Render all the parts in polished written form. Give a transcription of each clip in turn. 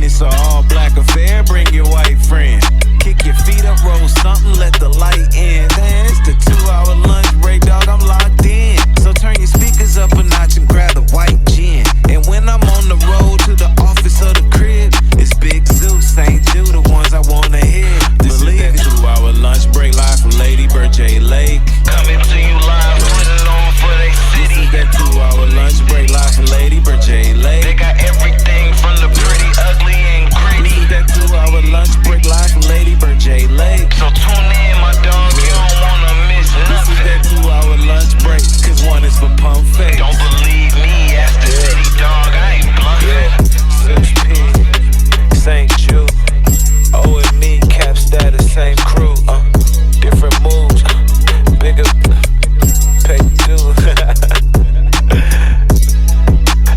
it's an all-black affair, bring your white friend. Kick your feet up, roll something, let the light in. Damn, it's the 2-hour lunch break, dog, I'm locked in. So turn your speakers up a notch and grab the white gin. And when I'm on the road to the office or the crib, it's Big Zeus, St. Jude, the ones I wanna hear. This is that 2-hour lunch break live from Lady Bird J Lake. Coming to you live, putting on for they city. This is that 2-hour lunch break live from Lady Bird J Lake. They got everything from the pretty, ugly, and gritty. This is that 2-hour lunch break live from Lady Bird J Lake. So tune in, my dog, you don't wanna miss nothing. This is that 2-hour lunch break, cause one is for pump face. Don't believe me, ask the city dog, I ain't bluffing. Zeus P, St. Jude, O and me, Kapstatuz, same crew, different moves, bigger, pay dues.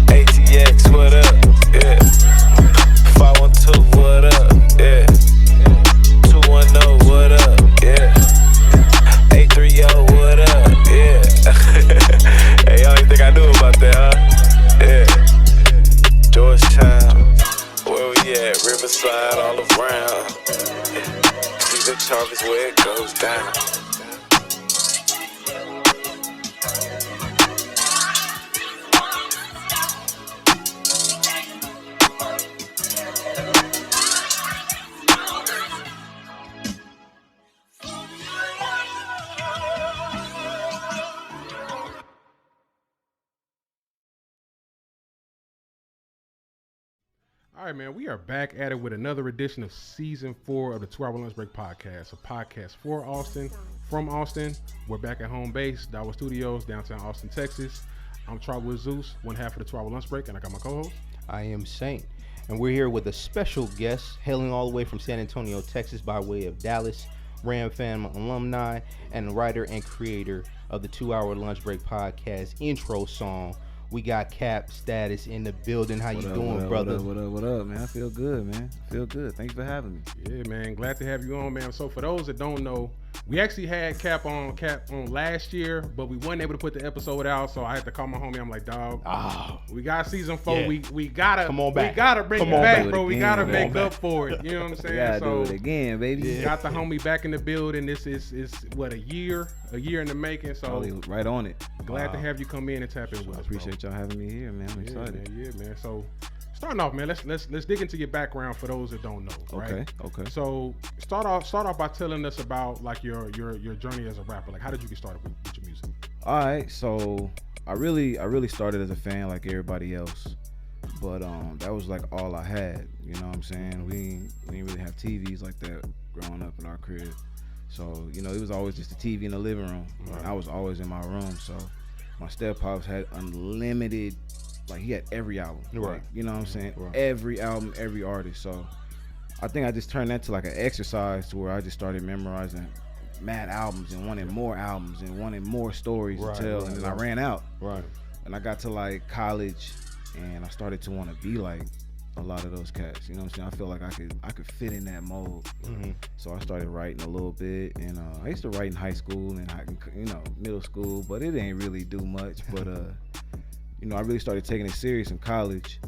ATX, what up? Yeah. 512, what up? Yeah. 210, what up? Yeah. 830, what up? Yeah. Hey, y'all ain't think I knew about that, huh? Yeah. Georgetown, where we at? Riverside, all around. Yeah. Caesar Chavez, where it goes down. All right, man, we are back at it with another edition of Season 4 of the 2-Hour Lunch Break Podcast, a podcast for Austin, from Austin. We're back at home base, Dawa Studios, downtown Austin, Texas. I'm Tribal with Zeus, one half of the 2-Hour Lunch Break, and I got my co-host. I am Saint, and we're here with a special guest hailing all the way from San Antonio, Texas, by way of Dallas, Ram fan alumni, and writer and creator of the 2-Hour Lunch Break Podcast intro song. We got Kapstatuz in the building. How you doing, brother? What up, man? I feel good, man. I feel good. Thanks for having me. Yeah, man. Glad to have you on, man. So for those that don't know, we actually had Cap on last year, but we weren't able to put the episode out, so I had to call my homie. I'm like, dog, we got season 4. Yeah. We gotta come on back. We gotta bring it back, bro. We gotta make up for it. You know what I'm saying? We gotta do it again, baby. Got the homie back in the building. This is what, a year in the making. So right on it. Glad to have you come in and tap in with us. I appreciate y'all having me here, man. I'm excited. Man. So starting off, man, let's dig into your background for those that don't know. Right? Okay. So start off by telling us about like your journey as a rapper. Like, how did you get started with your music? All right, so I really started as a fan like everybody else, but that was like all I had. You know what I'm saying? We didn't really have TVs like that growing up in our crib, so you know it was always just a TV in the living room. Right. I was always in my room, so my step-pops had unlimited. Like, he had every album. Right. Like, you know what I'm saying? Right. Every album, every artist. So I think I just turned that to like an exercise to where I just started memorizing mad albums and wanting more albums and wanting more stories to tell. And then I ran out. Right. And I got to like college and I started to want to be like a lot of those cats. You know what I'm saying? I feel like I could fit in that mold. Mm-hmm. So I started writing a little bit, and I used to write in high school and middle school, but it ain't really do much. But I really started taking it serious in college,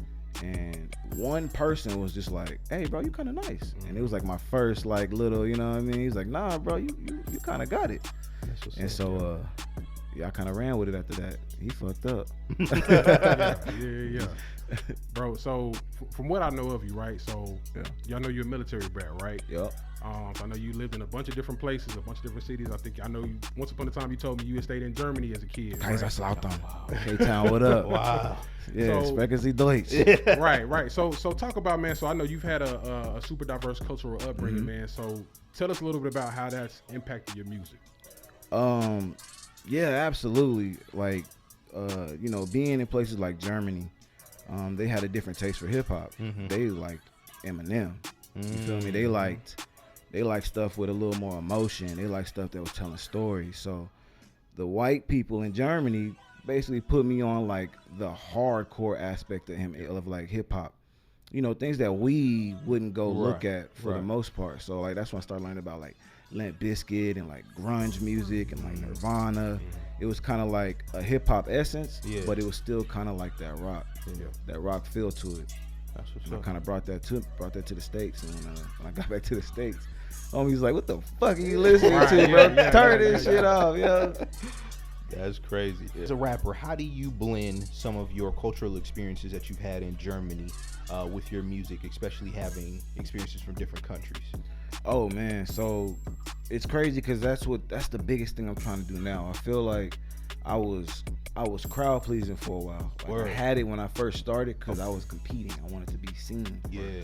and one person was just like, "Hey, bro, you kind of nice," and it was like my first like little, you know what I mean? He's like, "Nah, bro, you kind of got it," and so I kind of ran with it after that. He fucked up. Yeah. Bro, so from what I know of you, right? So y'all know you're a military brat, right? Yep. So I know you lived in a bunch of different places, a bunch of different cities. I know you, once upon a time you told me you had stayed in Germany as a kid. Kaiserslautern. K-Town, what up? Wow. Yeah, Speckers die Deutsch. Right. So talk about, man, so I know you've had a super diverse cultural upbringing, man. So tell us a little bit about how that's impacted your music. Yeah, absolutely. Like, being in places like Germany, they had a different taste for hip hop. Mm-hmm. They liked Eminem. You feel me? They liked stuff with a little more emotion. They liked stuff that was telling stories. So the white people in Germany basically put me on like the hardcore aspect of like hip hop. You know, things that we wouldn't go look at for the most part. So like that's when I started learning about like Limp Bizkit and like grunge music and like Nirvana. It was kind of like a hip hop essence, but it was still kind of like that rock feel to it. That's what's And I up. kind of brought that to the States, and when I got back to the States, homie's like, "What the fuck are you listening to, bro? Turn this shit off, yo." That's crazy. As a rapper, how do you blend some of your cultural experiences that you've had in Germany with your music, especially having experiences from different countries? Oh man, so it's crazy because that's the biggest thing I'm trying to do now. I feel like I was crowd pleasing for a while. Like, I had it when I first started because I was competing. I wanted to be seen. Yeah.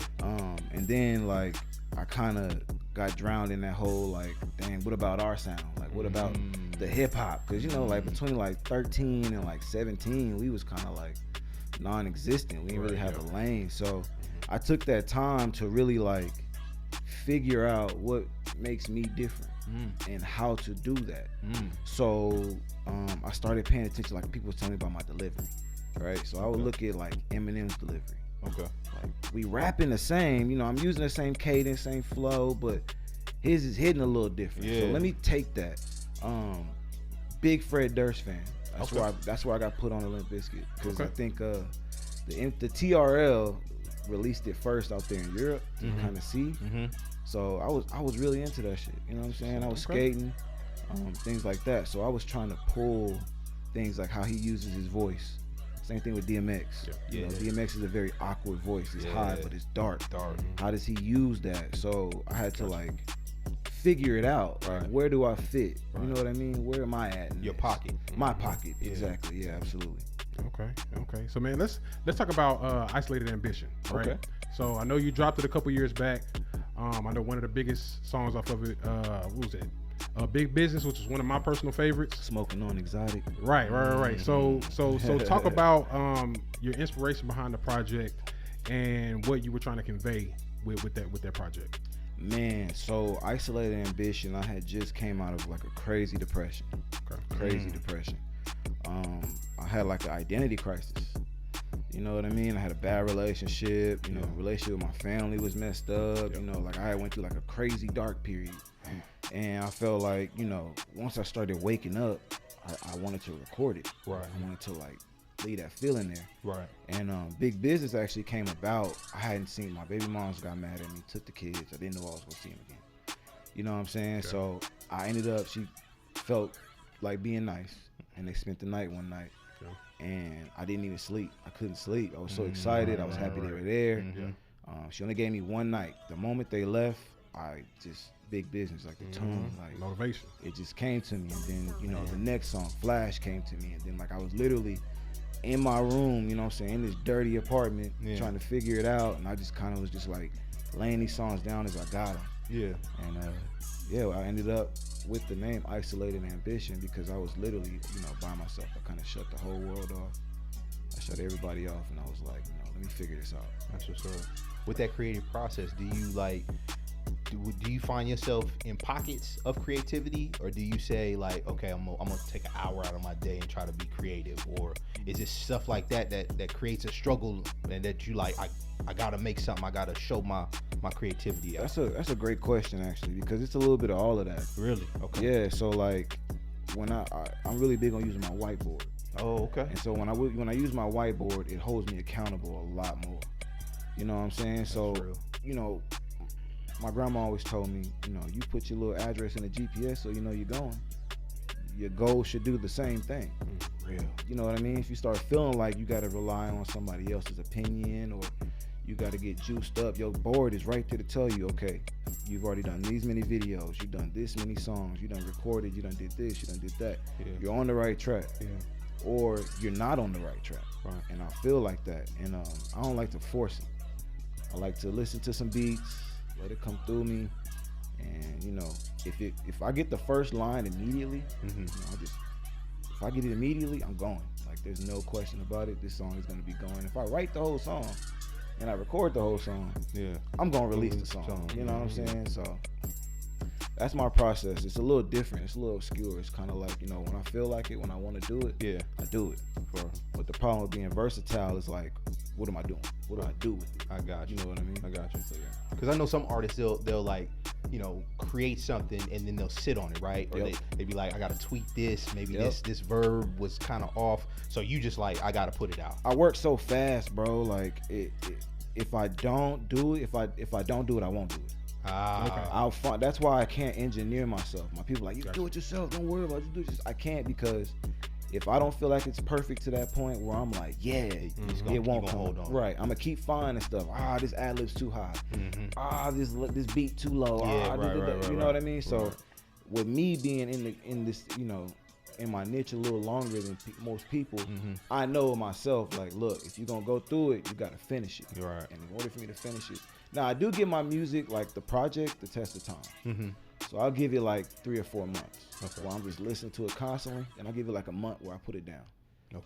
And then like I kind of got drowned in that whole like, dang, what about our sound? Like, what about the hip hop? Because you know, like between like 13 and like 17, we was kind of like non-existent. We didn't really have a lane. So I took that time to really like figure out what makes me different and how to do that. So I started paying attention. Like people was telling me about my delivery, right? So I would look at like Eminem's delivery. Okay. Like we rapping the same, you know, I'm using the same cadence, same flow, but his is hitting a little different. Yeah. So let me take that. Big Fred Durst fan. That's where I got put on the Limp Bizkit because I think the TRL released it first out there in Europe to kind of see. So I was really into that shit. You know what I'm saying? I was skating, things like that. So I was trying to pull things like how he uses his voice. Same thing with DMX. You know, DMX is a very awkward voice. It's high, but it's dark. How does he use that? So I had to like figure it out. Like, where do I fit? You know what I mean? Where am I at? In Your this? pocket. My pocket. Exactly. Yeah, absolutely. Okay. So man, let's talk about Isolated Ambition, right? Okay. So I know you dropped it a couple years back. I know one of the biggest songs off of it, what was it? Big Business, which is one of my personal favorites. Smoking on Exotic. Right. So talk about your inspiration behind the project and what you were trying to convey with that project. Man, so Isolated Ambition, I had just came out of like a crazy depression. Crazy depression. I had like an identity crisis. You know what I mean? I had a bad relationship. You know, relationship with my family was messed up. You know, like I went through like a crazy dark period. And I felt like, you know, once I started waking up, I wanted to record it. Right. I wanted to like leave that feeling there. Right. And Big Business actually came about. I hadn't seen my baby moms got mad at me, took the kids. I didn't know I was gonna see them again. You know what I'm saying? Okay. So I ended up, she felt like being nice, and they spent the night one night. And I didn't even sleep. I couldn't sleep. I was so excited. I was happy they were there. She only gave me one night. The moment they left, I just Big Business, like the tune, like motivation. It just came to me, and then you know the next song, Flash, came to me, and then like I was literally in my room, you know what I'm saying, in this dirty apartment, trying to figure it out, and I just kind of was just like laying these songs down as I got them. And I ended up with the name Isolated Ambition because I was literally, you know, by myself. I kind of shut the whole world off. I shut everybody off, and I was like, you know, let me figure this out. That's what's up. With that creative process, do you like? Do you find yourself in pockets of creativity, or do you say like, okay, I'm gonna take an hour out of my day and try to be creative, or is it stuff like that creates a struggle and that you like, I gotta make something, I gotta show my creativity out? That's a great question actually, because it's a little bit of all of that. Really? Okay. Yeah. So like when I'm really big on using my whiteboard. Oh, okay. And so when I use my whiteboard, it holds me accountable a lot more. You know what I'm saying? That's so real. You know, my grandma always told me, you know, you put your little address in the GPS so you know you're going. Your goal should do the same thing. Real. You know what I mean? If you start feeling like you got to rely on somebody else's opinion or you got to get juiced up, your board is right there to tell you, okay, you've already done these many videos, you've done this many songs, you done recorded, you done did this, you done did that. Yeah. You're on the right track. Yeah. Or you're not on the right track. Right. And I feel like that. And I don't like to force it. I like to listen to some beats, let it come through me, and you know, if I get the first line immediately, you know, if I get it immediately, I'm going. Like there's no question about it. This song is gonna be going. If I write the whole song and I record the whole song, I'm gonna release the song. You know what I'm saying? So that's my process. It's a little different. It's a little obscure. It's kind of like, you know, when I feel like it, when I want to do it, I do it. But the problem with being versatile is like, what am I doing? What do I do with it? I got you. You know what I mean? I got you. So yeah. Because I know some artists, they'll like, you know, create something and then they'll sit on it, right? Or they be like, I gotta tweak this. Maybe this verb was kind of off. So you just like, I gotta put it out. I work so fast, bro. Like it if I don't do it, if I don't do it, I won't do it. I'll find. That's why I can't engineer myself. My people like, you do it yourself. Don't worry about it. You do it. I can't, because if I don't feel like it's perfect to that point where I'm like, yeah, it won't come. Hold on. Right. I'm gonna keep finding stuff. This ad lib's too high. This beat too low. You know what I mean? So with me being in this, you know, in my niche a little longer than most people, I know myself, like, look, if you're gonna go through it, you gotta finish it. Right. And in order for me to finish it, now I do give my music, like the project, the test of time. So I'll give it like 3 or 4 months where I'm just listening to it constantly, and I'll give it like a month where I put it down.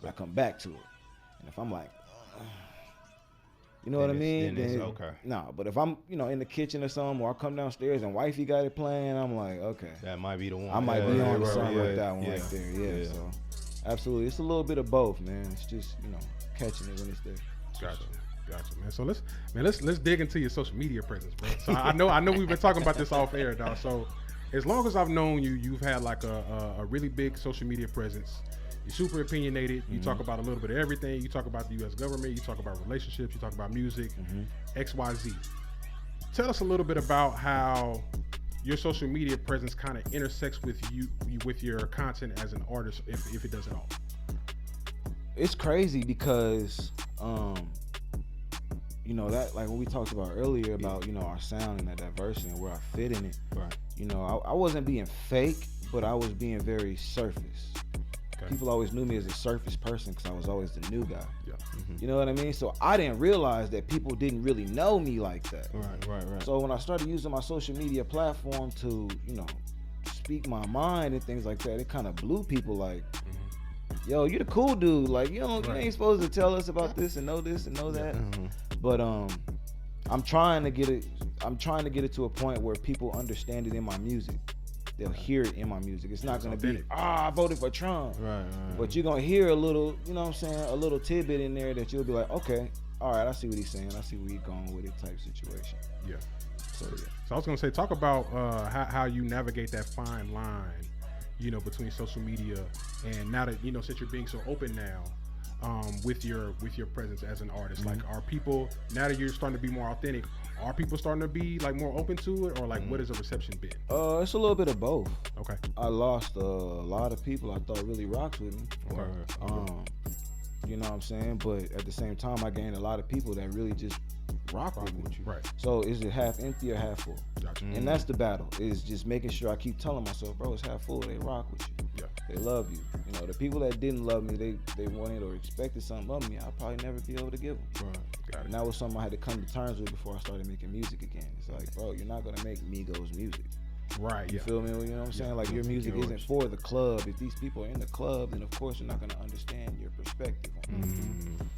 I come back to it, and if I'm like, you know what I mean? Then it's okay. No, but if I'm, you know, in the kitchen or something, or I come downstairs and wifey got it playing, I'm like, okay, that might be the one. I might be on something like that one right there. Yeah. So absolutely, it's a little bit of both, man. It's just, you know, catching it when it's there. Gotcha, man. So let's dig into your social media presence, bro. So I know we've been talking about this off air, dog. So as long as I've known you, you've had like a really big social media presence. You're super opinionated. You talk about a little bit of everything. You talk about the U.S. government. You talk about relationships. You talk about music, XYZ. Tell us a little bit about how your social media presence kind of intersects with you, with your content as an artist, if it does at all. It's crazy because, you know, that, like when we talked about earlier about, you know, our sound and that diversity and where I fit in it. Right. You know, I wasn't being fake, but I was being very surface. People always knew me as a surface person because I was always the new guy. Yeah. You know what I mean? So I didn't realize that people didn't really know me like that. Right. So when I started using my social media platform to, you know, speak my mind and things like that, it kind of blew people like, yo, you the cool dude. Like, you ain't supposed to tell us about this and know that. But I'm trying to get it to a point where people understand it in my music. They'll hear it in my music. It's not going to be, I voted for Trump. Right. But you're going to hear a little, you know what I'm saying, a little tidbit in there that you'll be like, okay, all right, I see what he's saying. I see where he's going with it type situation. Yeah. So I was going to say, talk about how you navigate that fine line, you know, between social media and now that, you know, since you're being so open now, with your presence as an artist. Like, are people, now that you're starting to be more authentic, are people starting to be like more open to it, or like what has the reception been? It's a little bit of both. Okay. I lost a lot of people I thought really rocked with me. Okay. You know what I'm saying? But at the same time, I gained a lot of people that really just rock with you. Right. So is it half empty or half full? Gotcha. And that's the battle, is just making sure I keep telling myself, bro, it's half full. They rock with you. Yeah. They love you. You know, the people that didn't love me, they wanted or expected something of me, I'll probably never be able to give them. Right. Got it. And that was something I had to come to terms with before I started making music again. It's like, bro, you're not going to make Migos music. Right. You feel me? You know what I'm saying? Like, your music isn't for the club. If these people are in the club, then of course you're not going to understand your perspective on it.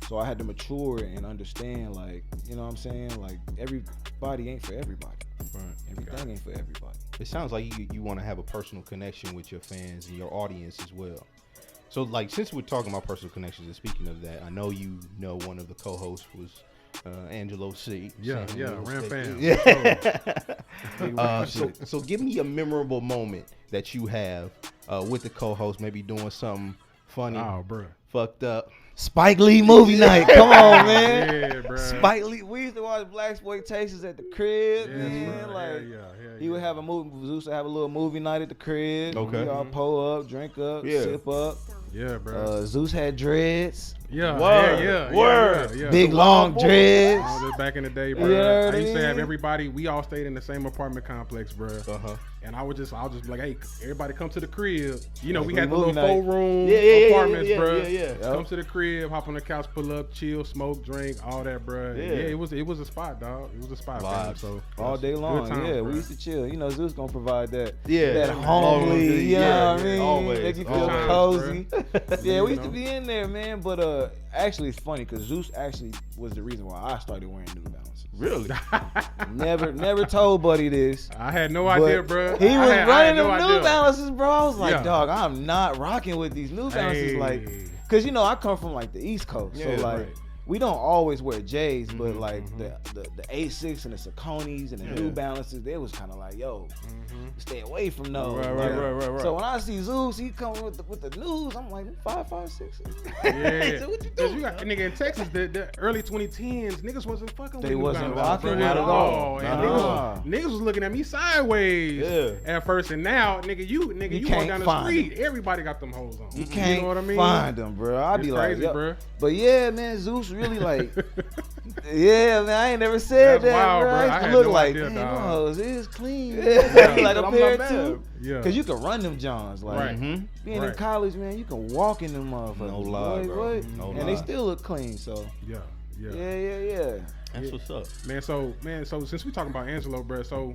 So I had to mature and understand, like, you know what I'm saying? Like, everybody ain't for everybody. Right. Everything ain't for everybody. It sounds like you want to have a personal connection with your fans and your audience as well. So, like, since we're talking about personal connections, and speaking of that, I know you know one of the co-hosts was Angelo C. Yeah, Ram Fam. Yeah. So give me a memorable moment that you have with the co-host, maybe doing something funny, fucked up. Spike Lee movie night. Come on, man. Yeah, bro. Spike Lee. We used to watch Blaxploitations at the crib, man. Bro. Like, yeah. he would have a movie. Zeus would have a little movie night at the crib. Okay. We all pull up, drink up, sip up. Yeah, bro. Zeus had dreads. Yeah, Word. Yeah. Big long dreads. Back in the day, bro. Yeah, I used to have everybody. We all stayed in the same apartment complex, bro. And I'll just be like, hey, everybody come to the crib. You know, we had the little 4-room apartments, bro. Yeah. Come to the crib, hop on the couch, pull up, chill, smoke, drink, all that, bro. Yeah, it was a spot, dog. It was a spot, man. So all day long. times, bro. We used to chill. You know, Zeus gonna provide that. Yeah, that homely. You know what I mean? Always. Make you feel cozy. Yeah, we used to be in there, man. But actually, it's funny because Zeus actually was the reason why I started wearing New Balances. Really? never told Buddy this. I had no idea, bro. He was running them New Balances, bro. I was like, dog, I'm not rocking with these New Balances, like, cause you know I come from like the East Coast, so like we don't always wear J's, but like the Asics and the Sauconys and the New Balances, they was kind of like, yo, stay away from those. Right. So when I see Zeus, he come with the news. I'm like 5.56. Yeah. So what you Cause doing? you got nigga in Texas, the early 2010s, niggas wasn't fucking with They New wasn't Balance, rocking bro, at all. And Nah. niggas was looking at me sideways at first, and now, nigga, you walk can't down the find street, everybody got them hoes on. You can't know what I mean? find them, bro. I'd It's be crazy, like, bro. But yeah, man, Zeus really like, yeah, man, I ain't never said That's that, wild, bro. bro. I I used to had look no like, idea, damn, dog. them hoes is clean. Yeah. Like a I'm pair not too. mad. Yeah. Cause you can run them Johns, like Right. being in Right. college, man, you can walk in them motherfuckers. No lie, Boy, bro. what? No and lie. they still look clean, so Yeah. yeah. That's what's up. Man, so since we talking about Angelo, bro, so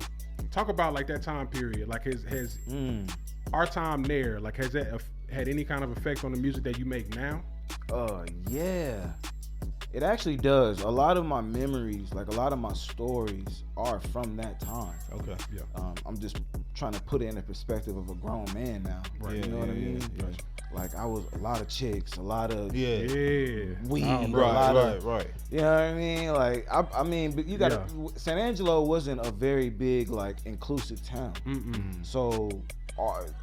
talk about like that time period. Like has our time there, like has that had any kind of effect on the music that you make now? Yeah. It actually does. A lot of my memories, like a lot of my stories, are from that time. Okay. Yeah. I'm just trying to put it in the perspective of a grown man now. Right. You know what I mean? Yeah. Like I was a lot of chicks, a lot of Yeah. Oh, weed, a bro. lot of, Right. you know what I mean? Like I mean, but you got to San Angelo wasn't a very big like inclusive town, so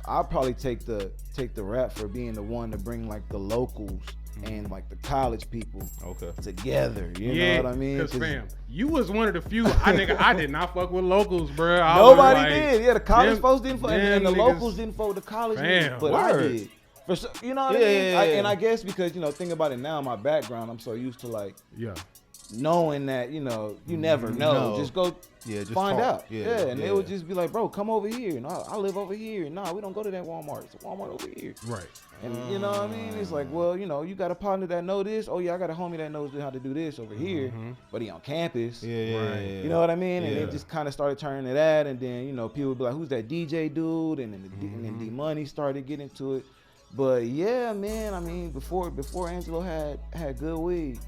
I'll probably take the rap for being the one to bring like the locals and like the college people together. You know what I mean? Because fam, you was one of the few. I did not fuck with locals, bro. I Nobody was like, did. Yeah, the college them- folks didn't fuck, and the them locals niggas- didn't fuck with the college Fam, niggas, but I word. did. You know what I Yeah, mean? yeah, yeah. And I guess because, you know, think about it now, my background, I'm so used to like Yeah. knowing that, you know, you never know. No. Just go Just find talk. out. Yeah, And they would just be like, bro, come over here. No, I live over here. No, we don't go to that Walmart. It's a Walmart over here. Right. And you know what I mean? It's like, well, you know, you got a partner that know this. Oh yeah, I got a homie that knows how to do this over here, but he on campus. Yeah. You know what I mean? And Yeah. it just kind of started turning to that, and then, you know, people would be like, who's that DJ dude? And then D Money started getting into it. But yeah, man, I mean, before Angelo had good weed.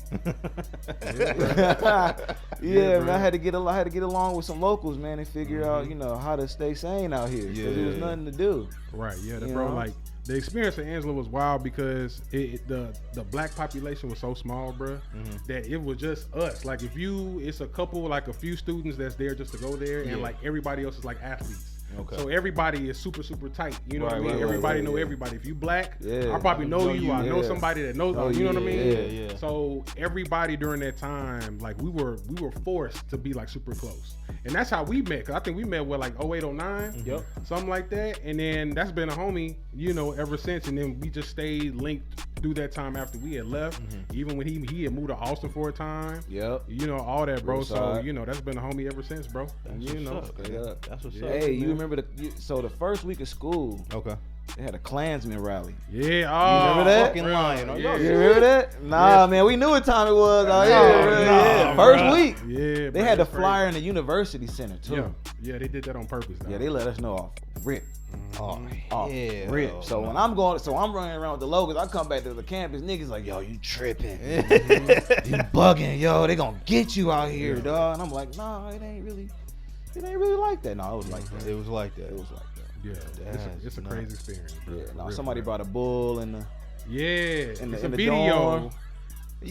Yeah, man, I had to get along with some locals, man, and figure out, you know, how to stay sane out here. Because there was nothing to do. Right. Yeah. You Bro, know? like the experience of Angelo was wild because the black population was so small, bro, that it was just us. Like it's a couple, like a few students that's there just to go there, and like everybody else is like athletes. Okay. So everybody is super, super tight. You know what I mean? right, Everybody right, know yeah. everybody. If you black, Yeah. I probably know you. I know yeah. somebody that knows. Oh, You know what I mean? yeah. So everybody during that time, like we were forced to be like super close, and that's how we met. Cause I think we met with like 08, 09, Yep. something like that. And then that's been a homie, you know, ever since. And then we just stayed linked through that time after we had left. Even when he had moved to Austin for a time. Yep. You know, all that, bro. So Riverside. you know, that's been a homie ever since, bro. You know. Straight up. That's what's up. Hey, you remember so the first week of school, Okay. they had a Klansman rally. Yeah. Oh, remember that? Fucking bro. lying. Are Yeah. y'all You remember that? Nah, man, we knew what time it was out here. Nah, First bruh. week. Yeah. They had the flyer in the university center too. Yeah, they did that on purpose. Though. Yeah, they let us know off rip. Oh, Off rip. So when I'm running around with the logos, I come back to the campus, niggas like, yo, you tripping. You bugging, yo, they gonna get you out here, dog. And I'm like, nah, it ain't really like that. No, it was like that. It was like that. It was like that. Yeah, it's a That's crazy experience. Bro. Yeah, no, Real somebody for brought a bull and it's in a the video. dorm.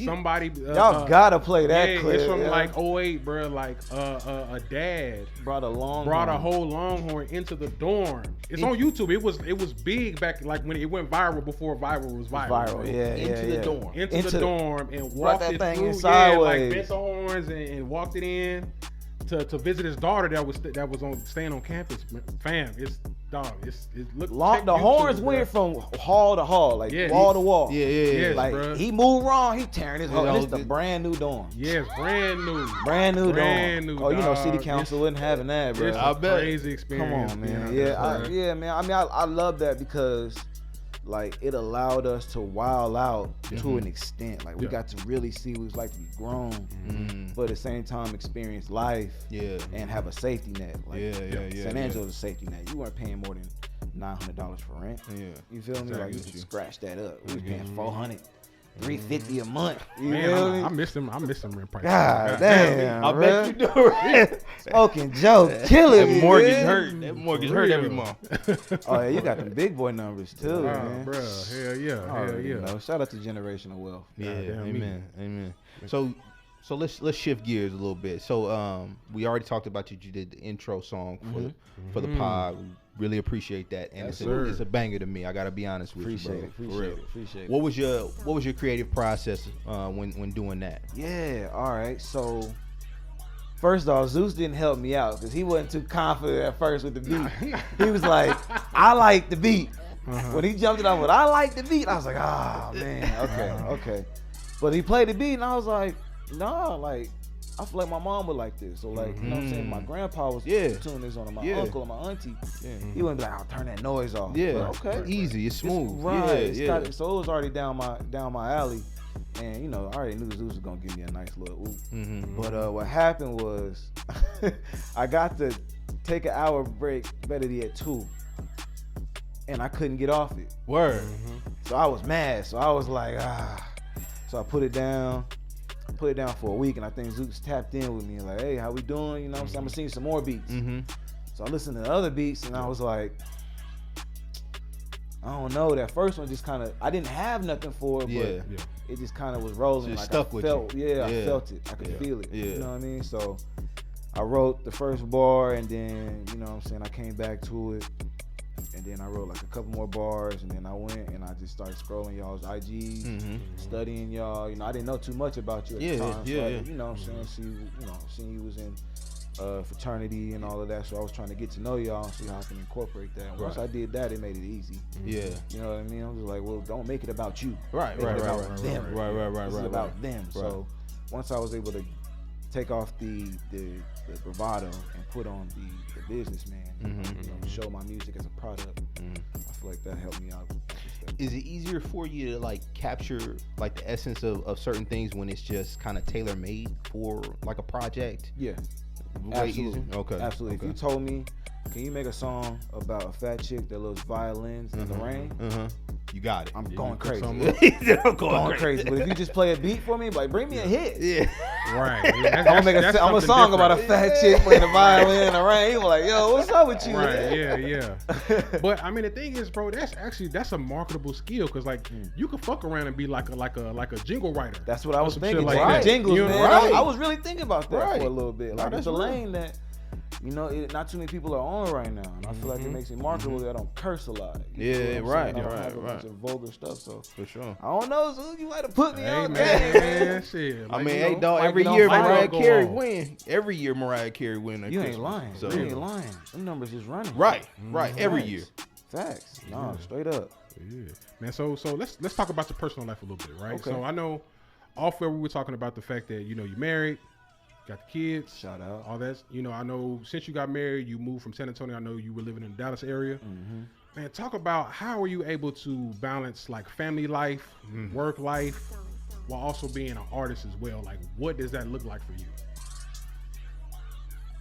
Somebody, Y'all gotta play that clip. It's from yeah. like 08, bro. Like a dad brought a brought a whole longhorn into the dorm. It's on YouTube. It was big back like when it went viral before viral was viral. viral. bro. Yeah, Into the dorm. Into the dorm and brought walked that it thing through. in Yeah, sideways. like bent the horns and walked it in to visit his daughter that was on staying on campus. Fam, it looked The horns went from hall to hall, like Yeah, wall to wall. Yeah. Yes, Like bruh. he moved wrong, he tearing his whole. Yeah, This is the brand new dorm. Yes, brand new. Brand new Brand dorm. new, Oh, you know, city dog. council wasn't having that, bro. It's I a bet. crazy Come experience. on, being man. out Yeah, there, bro. man. I mean, I love that because, like, it allowed us to wild out to an extent. Like, we Yeah. got to really see what it's like to be grown, but at the same time experience life Yeah. and have a safety net. Like, Yeah. San Angelo's a safety net. You weren't paying more than $900 for rent. Yeah. You feel me? Like, you Exactly. can scratch that up. We was paying $400, $350 a month. You Man, feel me? I missed them. I missed them rent prices. God damn, I bet you do. Right? Smoking Joe, killing That me, mortgage man. hurt. That mortgage hurt every month. Oh yeah, you got them big boy numbers too, Oh, man. bro, hell yeah, hell Already yeah. know. Shout out to generational wealth. Yeah. Goddamn Amen. Amen. So let's shift gears a little bit. So we already talked about you did the intro song for the pod. We really appreciate that, and it's a banger to me. I gotta be honest with you, bro. Appreciate it. What was your creative process when doing that? Yeah, all right. So first off, Zeus didn't help me out because he wasn't too confident at first with the beat. He was like, I like the beat. When he jumped it off with I like the beat, I was like, ah, man, okay. But he played the beat and I was like, nah, like, I feel like my mom would like this. So like, you know what I'm saying? My grandpa was tuning this on, my uncle and my auntie. He wouldn't be like, I'll turn that noise off. Yeah, but okay. Easy, it's smooth. So it was already down my alley. And you know, I already knew Zeus was gonna give me a nice little oop. But what happened was I got to take an hour break, better be at 2. And I couldn't get off it. Word. So I was mad. So I was like, So I put it down for a week, and I think Zeus tapped in with me like, hey, how we doing? You know what I'm saying? I'm gonna sing some more beats. So I listened to the other beats and I was like, I don't know. That first one just kind of, I didn't have nothing for it, but it just kind of was rolling. Just like stuck I with felt, you. I felt it. I could feel it. Yeah. You know what I mean? So I wrote the first bar, and then, you know what I'm saying, I came back to it. And then I wrote like a couple more bars, and then I went and I just started scrolling y'all's IG, studying y'all. You know, I didn't know too much about you at the time. So I, you know what I'm saying, seeing you was in fraternity and all of that. So I was trying to get to know y'all and see how I can incorporate that. And once I did that, it made it easy. Yeah. You know what I mean? I was like, well, don't make it about you. Right. Make it about them. Right. This is about them. So once I was able to take off the bravado and put on the businessman, you know, show my music as a product, I feel like that helped me out. Is it easier for you to like capture like the essence of certain things when it's just kind of tailor made for like a project? Yeah, absolutely. Absolutely. If you told me, can you make a song about a fat chick that loves violins in the rain? You got it. I'm going crazy. I'm going crazy. But if you just play a beat for me, like bring me a hit. Yeah. Right. I'm gonna make a song about a fat chick playing the violin in the rain. He was like, yo, what's up with you? Right. Yeah. But I mean, the thing is, bro, that's a marketable skill because like you could fuck around and be like a jingle writer. That's what I was thinking. Like right. Jingles, you know, man. right. I was really thinking about that for a little bit. Like that's it's a lane that, you know, not too many people are on right now, and I feel like it makes it marketable that I don't curse a lot. Yeah, right. I don't have a bunch of vulgar stuff, so for sure. I don't know, so you might have put me on man. Shit. I mean, hey, dog. Every year Mariah Carey win. Every year Mariah Carey win. You ain't lying. So you ain't lying. Them numbers is running. Right. Every year. Facts. No, straight up. Yeah, man. So let's talk about your personal life a little bit, right? Okay. So I know off air we were talking about the fact that you're married. Got the kids. Shout out. All that. I know since you got married, you moved from San Antonio. I know you were living in the Dallas area. Man, talk about how are you able to balance like family life, work life, while also being an artist as well? Like, what does that look like for you?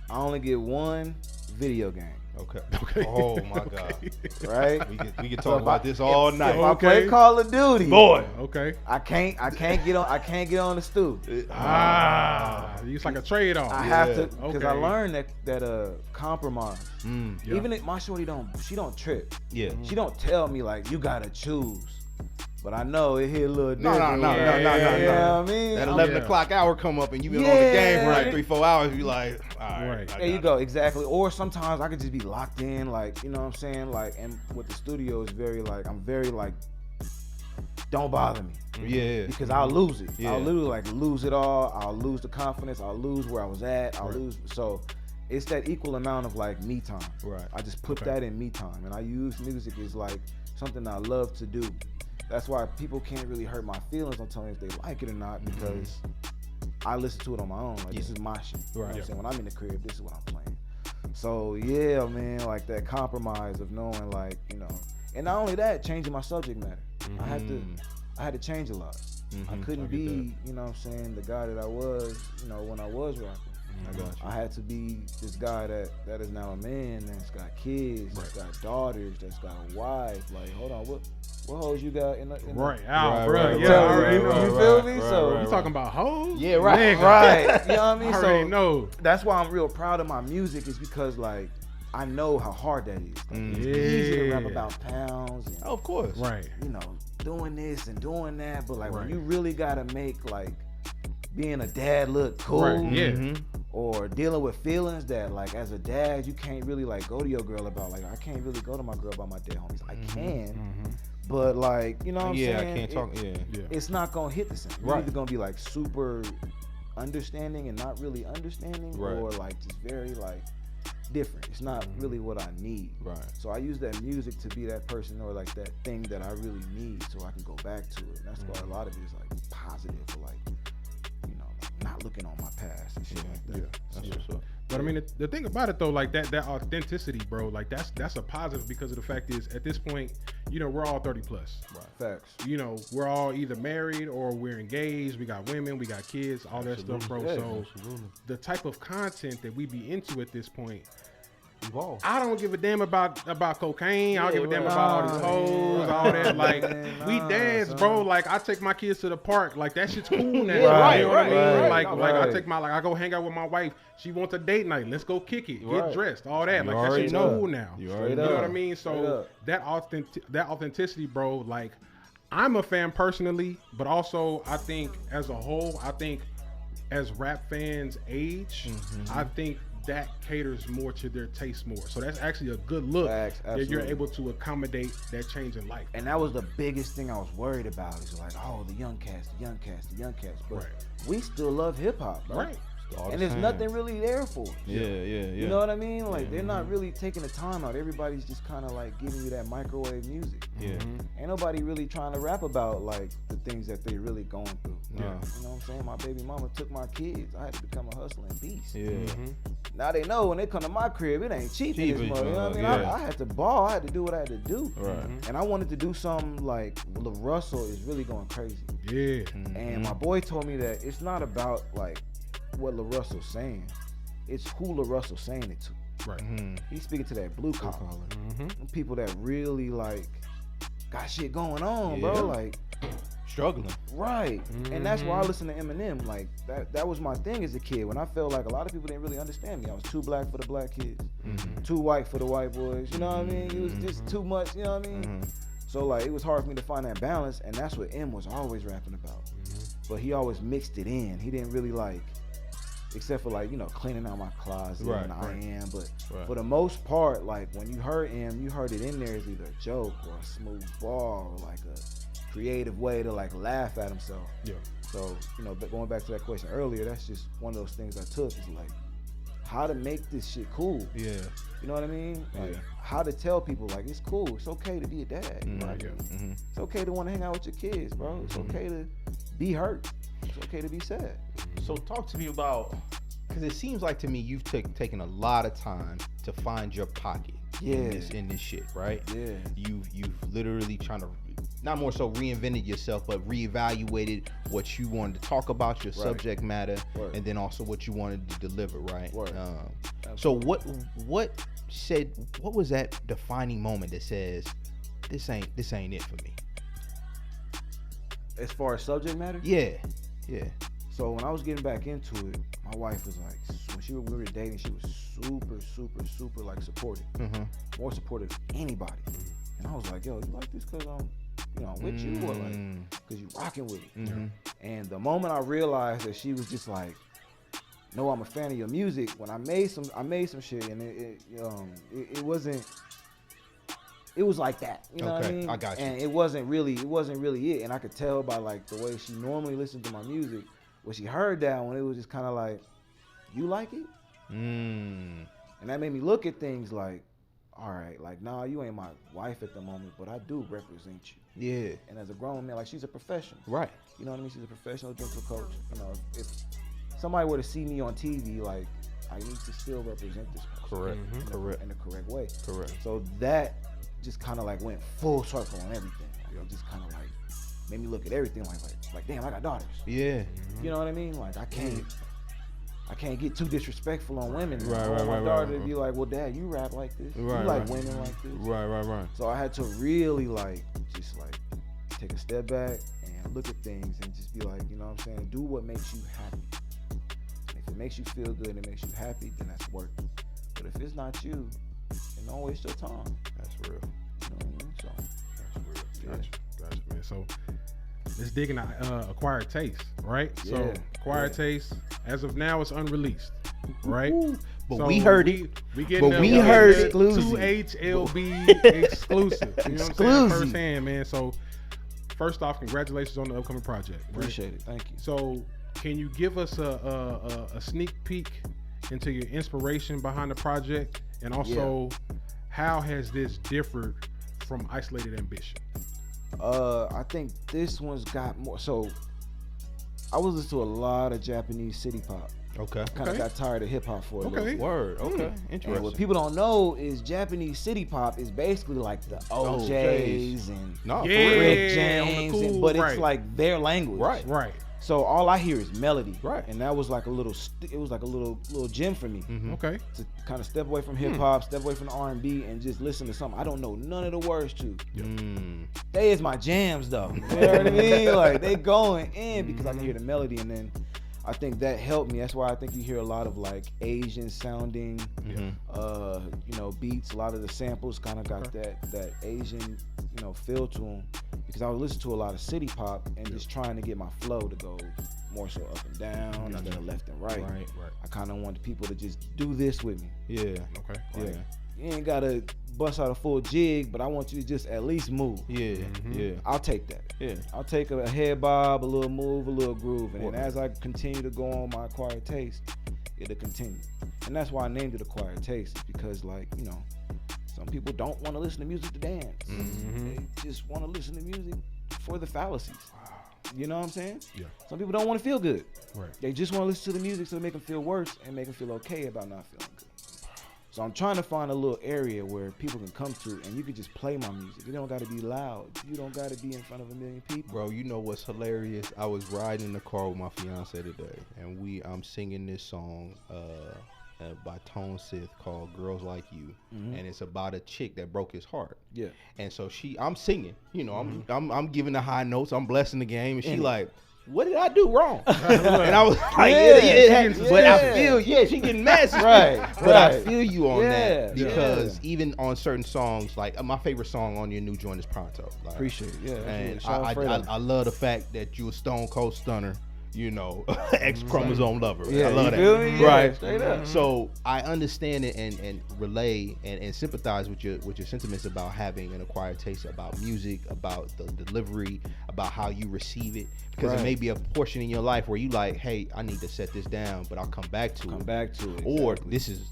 I only get one video game. Okay. Oh my God. Right? We can talk about this all night. If I play Call of Duty, boy. Okay. I can't get on the stoop. It's like a trade off. I have to, because I learned that compromise. Even if my shorty she don't trip. Yeah. She don't tell me like you gotta choose. But I know it hit a little different. No. You know what I mean? That 11 o'clock hour come up and you been on the game for like 3-4 hours. You like, all right. There you go, exactly. Or sometimes I could just be locked in, like, you know what I'm saying? Like, and with the studio is I'm very like, don't bother me. Yeah. Because I'll lose it. Yeah. I'll literally like lose it all. I'll lose the confidence. I'll lose where I was at. I'll lose. So it's that equal amount of like me time. Right. I just put that in me time, and I use music as like something I love to do. That's why people can't really hurt my feelings on telling me if they like it or not, because I listen to it on my own. Like this is my shit. You know what I'm saying? When I'm in the crib, this is what I'm playing. So yeah, man, like that compromise of knowing, like, you know, and not only that, changing my subject matter. I had to change a lot. I couldn't be, you know what I'm saying, the guy that I was, you know, when I was rapping. I had to be this guy that is now a man, that's got kids, that's got daughters, that's got a wife. Like, hold on, what hoes you got in the bro. You feel me? So you talking about hoes? Yeah, right. You know what I mean? I already know. That's why I'm real proud of my music, is because like I know how hard that is. Like, it's easy to rap about pounds. And, of course. Right. You know, doing this and doing that, but like when you really gotta make like being a dad look cool. Right, yeah. Or dealing with feelings that, like, as a dad, you can't really, like, go to your girl about. Like, I can't really go to my girl about my dead homies. I can, but, like, you know what I'm saying? I can't talk. It's not gonna hit the same. You're Right. either gonna be like super understanding and not really understanding, Right. or like just very like different. It's not really what I need. Right. So I use that music to be that person or like that thing that I really need, so I can go back to it. And that's why a lot of it is like positive, or like, you know, like not looking on my past and shit like that. Yeah. That's what's up. But I mean, the thing about it though, like that authenticity, bro, like that's a positive, because of the fact is, at this point, you know, we're all 30 plus. Right. Facts. You know, we're all either married or we're engaged. We got women, we got kids, all that stuff, bro. Yeah, So the type of content that we be into at this point, Evolve. I don't give a damn about cocaine. I don't give a damn right. about all these hoes, all that. Like, Man, we nah, dance, son. bro. Like, I take my kids to the park. Like, that shit's cool now. Right, you know what I mean? right, Like, I right. take my, like, I go hang out with my wife. She wants a date night. Let's go kick it. Get Right. dressed. All that. You Like, that already shit's know. cool now. You You already know know. what I mean? Straight So up. that authenticity, bro. Like, I'm a fan personally, but also I think as a whole, I think as rap fans age, I think that caters more to their taste more. So that's actually a good look Facts, that you're absolutely. able to accommodate that change in life. And that was the biggest thing I was worried about. Is like, oh, the young cats. But Right. we still love hip hop, bro. Right. All the And there's same. nothing really there for us. Yeah. You know what I mean? Like, they're not really taking the time out. Everybody's just kind of like giving you that microwave music. Yeah. Ain't nobody really trying to rap about like the things that they really going through. Yeah. You know what I'm saying? My baby mama took my kids. I had to become a hustling beast. Yeah. Now they know when they come to my crib, it ain't cheap in Cheap, this mother. You know what I mean? yeah. I had to ball. I had to do what I had to do. Right. And I wanted to do something like La Russell is really going crazy. Yeah. And my boy told me that it's not about like what La Russell's saying. It's who La Russell's saying it to. Right. He's speaking to that blue collar. Mm-hmm. Them people that really like got shit going on, Yeah. bro. Like, Struggling. right. And that's why I listen to Eminem. Like that was my thing as a kid. When I felt like a lot of people didn't really understand me. I was too black for the black kids, too white for the white boys. You know what I mean? It was just too much. You know what I mean? So like it was hard for me to find that balance, and that's what M was always rapping about. But he always mixed it in. He didn't really like, except for like, you know, cleaning out my closet Right, and I right. am. But Right. for the most part, like when you heard M, you heard it in there as either a joke or a smooth bar or like a creative way to like laugh at himself. Yeah. So, you know, but going back to that question earlier, that's just one of those things I took is like how to make this shit cool. Yeah. You know what I mean? Like Yeah. how to tell people like it's cool. It's okay to be a dad. You know what I Yeah. mean? It's okay to want to hang out with your kids, bro. It's okay to be hurt. It's okay to be sad. So talk to me about, because it seems like to me you've taken a lot of time to find your pocket Yeah. in this shit, right? Yeah. You've literally trying to, not more so reinvented yourself, but reevaluated what you wanted to talk about, your subject matter, Word. and then also what you wanted to deliver, right? Word. So what was that defining moment that says this ain't it for me? As far as subject matter, Yeah. so when I was getting back into it, my wife was like, when we were dating, she was super like supportive, more supportive than anybody. And I was like, yo, you like this because I'm with you, or like because you rocking with it? And the moment I realized that she was just like, no, I'm a fan of your music. When I made some shit, and it wasn't. It was like that, you know what I Okay, mean? I got you. And it wasn't really it. And I could tell by like the way she normally listened to my music, when she heard that one, it was just kind of like, you like it? And that made me look at things like, all right, like, nah, you ain't my wife at the moment, but I do represent you. Yeah. And as a grown man, like, she's a professional. Right. You know what I mean? She's a professional dental coach. You know, if somebody were to see me on TV, like, I need to still represent this person. Correct. Correct. In the correct way. Correct. So that just kind of like went full circle on everything. Like, it just kind of like made me look at everything like damn, I got daughters. Yeah. You know what I mean? Like I can't get too disrespectful on women. Right, I want right, my right, daughter right. to be like, well, Dad, you rap like this. Right, you like right. women like this. Right. So I had to really like just like take a step back and look at things and just be like, you know what I'm saying? Do what makes you happy. And if it makes you feel good and it makes you happy, then that's work. But if it's not you, then don't waste your time. That's real. You know what I mean? So That's real. Gotcha, man. So let's dig into Acquired Taste, right? Yeah, So Acquired Taste, as of now, it's unreleased, right? But So we heard it. We getting But the- we getting heard the it. 2HLB exclusive. You know what I'm saying? Exclusive. Firsthand, man. So first off, congratulations on the upcoming project. Right? Appreciate it. Thank you. So can you give us a sneak peek into your inspiration behind the project, and also how has this differed from Isolated Ambition? I think this one's got more. So I was listening to a lot of Japanese city pop. Okay. Kind of got tired of hip hop for a little Okay. bit. Word. Okay. And Interesting. what people don't know is Japanese city pop is basically like the OJs and No, for Yeah. real. Rick on James, the cool, but right. it's like their language. Right. Right. So all I hear is melody. Right. And that was like a little. It was like a little gem for me Okay. to kind of step away from hip hop, step away from the R&B, and just listen to something I don't know none of the words to. They is my jams though. You know what I mean? Like they going in because I can hear the melody, and then I think that helped me. That's why I think you hear a lot of like Asian sounding, beats. A lot of the samples kind of got that Asian, feel to them. Because I would listen to a lot of city pop and just trying to get my flow to go more so up and down instead of left and right. Right. I kind of wanted people to just do this with me. Yeah. Okay. Yeah. You ain't gotta bust out a full jig, but I want you to just at least move. Yeah. Yeah. I'll take that. Yeah. I'll take a head bob, a little move, a little groove, and then as I continue to go on my Acquired Taste, it'll continue. And that's why I named it Acquired Taste, because some people don't want to listen to music to dance. They just want to listen to music for the fallacies. You know what I'm saying? Yeah. Some people don't want to feel good. Right. They just want to listen to the music so it make them feel worse and make them feel okay about not feeling good. So I'm trying to find a little area where people can come to and you can just play my music. You don't got to be loud. You don't got to be in front of a million people. Bro, you know what's hilarious? I was riding in the car with my fiance today, and I'm singing this song by Tone Sith called "Girls Like You," and it's about a chick that broke his heart. Yeah. And so I'm singing, I'm giving the high notes, I'm blessing the game, and she like, what did I do wrong? And I was like, but I feel, she getting mad, but I feel you on that, because even on certain songs, like my favorite song on your new joint is Pronto. Like, Appreciate it. Yeah. and absolutely. I love the fact that you a stone cold stunner, X chromosome lover. Yeah, I love you that. feel me? Yeah, Right. straight up. So I understand it and relay and sympathize with your sentiments about having an acquired taste about music, about the delivery, about how you receive it. Because it may be a portion in your life where you like, hey, I need to set this down, but I'll come back to it. Or exactly.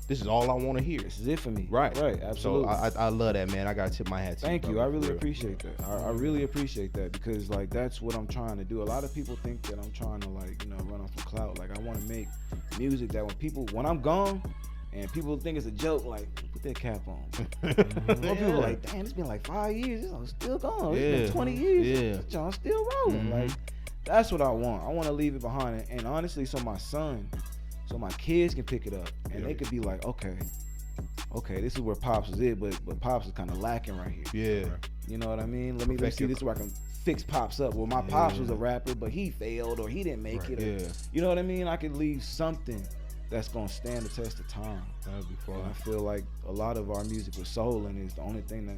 this is all I want to hear. This is it for me. Right. Absolutely. So I love that, man. I gotta tip my hat to you. Thank you. brother, I really for real. appreciate that. I really appreciate that, because that's what I'm trying to do. A lot of people think that I'm trying to run off the clout. Like I want to make music that when I'm gone and people think it's a joke, like put that cap on. More people are like, damn, it's been like 5 years. This song's still gone. It's been 20 years. Yeah. This song's still rolling. Like that's what I want. I want to leave it behind. And honestly, so my kids can pick it up and they could be like, okay, this is where Pops is it, but Pops is kind of lacking right here. Yeah. You know what I mean? Let me see this is where I can fix Pops up. Well, my Pops was a rapper, but he failed or he didn't make it. Or, you know what I mean? I could leave something that's gonna stand the test of time. That'd be fun. And I feel like a lot of our music with soul in it is the only thing that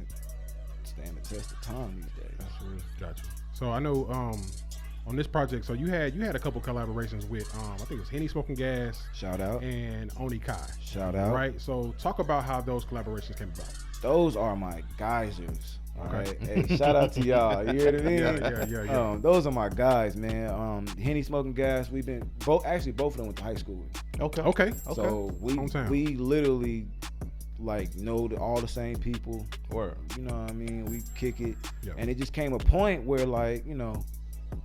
stand the test of time these days. That's real. Gotcha. So I know on this project, so you had a couple collaborations with I think it was Henny Smoking Gas, Shout out. and Oni Kai. Shout out. Right. So talk about how those collaborations came about. Those are my geysers. All Okay. right. Hey, shout out to y'all. You hear what I mean? Yeah. Those are my guys, man. Henny Smoking Gas, we've been both of them went to high school with. Okay. So we literally know all the same people. Word. You know what I mean? We kick it. Yeah. And it just came a point where